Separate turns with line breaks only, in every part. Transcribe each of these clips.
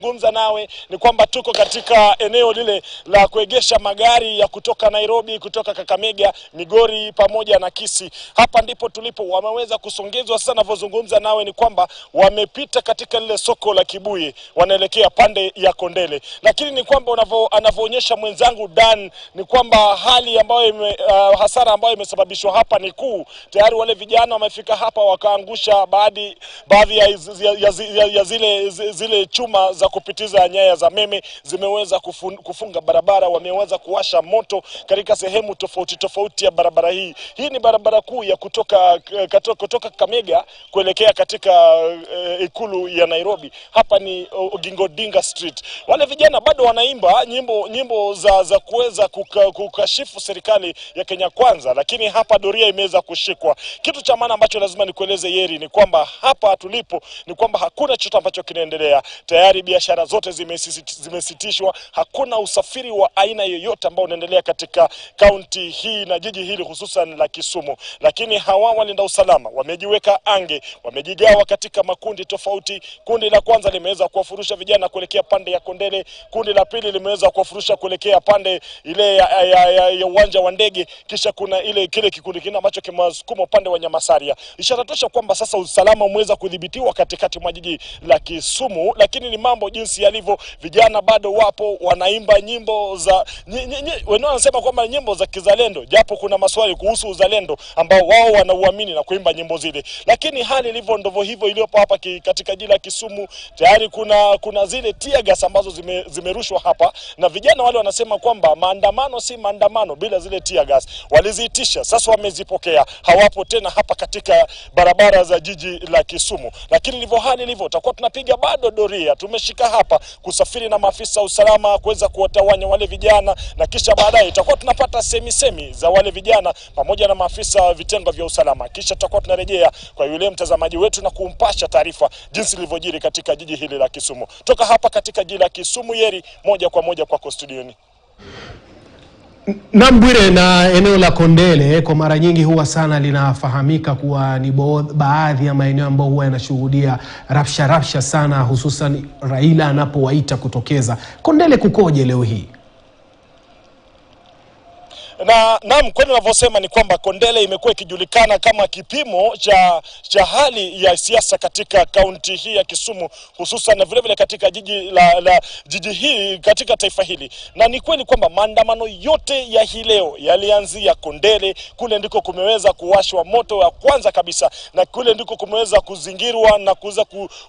Gumza nawe ni kwamba tuko katika eneo lile la kuegesha magari ya kutoka Nairobi, kutoka Kakamega, Migori pamoja na Kisii. Hapa ndipo tulipo. Wameweza kusongezwa sana. Vozungumza nawe ni kwamba wamepita katika lile soko la Kibuye, wanaelekea pande ya Kondele. Lakini ni kwamba anavyoonyesha mwenzangu Dan ni kwamba hali ambayo hasara ambayo imesababishwa hapa ni kuu. Tayari wale vijana wamefika hapa wakaangusha baadhi ya zile chuma za kupitiza nyaya za meme, zimeweza kufunga barabara, wameweza kuwasha moto katika sehemu tofauti ya barabara hii. Hii ni barabara kuu ya kutoka Kakamega kuelekea katika ikulu ya Nairobi. Hapa ni Oginga Odinga Street. Wale vijana bado wanaimba nyimbo za kuweza kukashifu serikali ya Kenya Kwanza, lakini hapa doria imeweza kushikwa. Kitu cha maana ambacho lazima nikueleze Yeri ni kwamba hapa tulipo ni kwamba hakuna chochote ambacho kinaendelea. Tayari biashara zote zimesitishwa. Hakuna usafiri wa aina yoyote ambao unaendelea katika kaunti hii na jiji hili hususan la Kisumu. Lakini hawa walinda usalama wamejiweka ange, wamejigawa katika makundi tofauti. Kundi la kwanza limeweza kuwafurusha vijana kuelekea pande ya Kondele, kundi la pili limeweza kuwafurusha kuelekea pande ile ya uwanja wa ndege, kisha kuna kile kikundi kingine ambacho kimewasukuma upande wa Nyamasaria. Ishara tosha kwamba sasa usalama umeweza kudhibitiwa katikati mwa jiji la Kisumu. Lakini ni mambo jinsi yalivyo, vijana bado wapo wanaimba nyimbo za wenyewe wanasema kwamba nyimbo za kizalendo, japo kuna maswali kuhusu uzalendo ambao wao wanauamini na kuimba nyimbo zile. Lakini hali ilivyo ndivyo hivyo iliyopo hapa katika jiji la Kisumu. Tayari kuna zile tear gas ambazo zimerushwa hapa, na vijana wale wanasema kwamba maandamano si maandamano bila zile tear gas. Waliziitisha, sasa wamezipokea, hawapo tena hapa katika barabara za jiji la Kisumu. Lakini ndivyo hali ilivyo, tutakuwa tunapiga bado doria. Tumeshika hapa kusafiri na maafisa usalama kuweza kuwatawanya wale vijana, na kisha baadaye tutakuwa tunapata semi za wale vijana pamoja na maafisa vitengo vya usalama. Kisha tutakuwa tunarejea kwa yule mtazamaji wetu na kumpasha taarifa jinsi ilivyojiri katika jiji hili la Kisumu. Toka hapa katika jiji la Kisumu, Yeri, moja kwa moja kwako studioni.
Nambwire, na eneo la Kondele kwa mara nyingi huwa sana linafahamika kuwa ni baadhi ya maeneo ambayo huwa yanashuhudia rapsha sana, hususan Raila anapowaita kutokeza. Kondele kukoje leo hii?
Naam, kwani ninavyosema ni kwamba Kondele imekuwa ikijulikana kama kipimo cha hali ya siasa katika kaunti hii ya Kisumu, hususan na vile katika jiji hili katika taifa hili. Na ni kweli kwamba maandamano yote ya hii leo yalianzia Kondele. Kule ndiko kumeweza kuwashwa moto wa kwanza kabisa, na kule ndiko kumeweza kuzingirwa na kuweza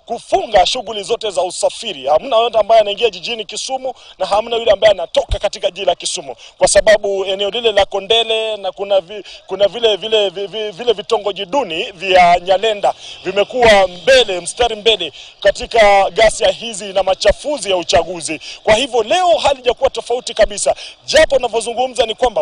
kufunga shughuli zote za usafiri. Hamna yote ambaye anaingia jijini Kisumu na hamna yule ambaye anatoka katika jiji la Kisumu, kwa sababu eneo la Kondele na kuna vile vitongoji duni vya Nyalenda vimekuwa mstari mbele katika ghasia hizi na machafuzi ya uchaguzi. Kwa hivyo leo hali hajakuwa tofauti kabisa, japo ninavyozungumza ni kwamba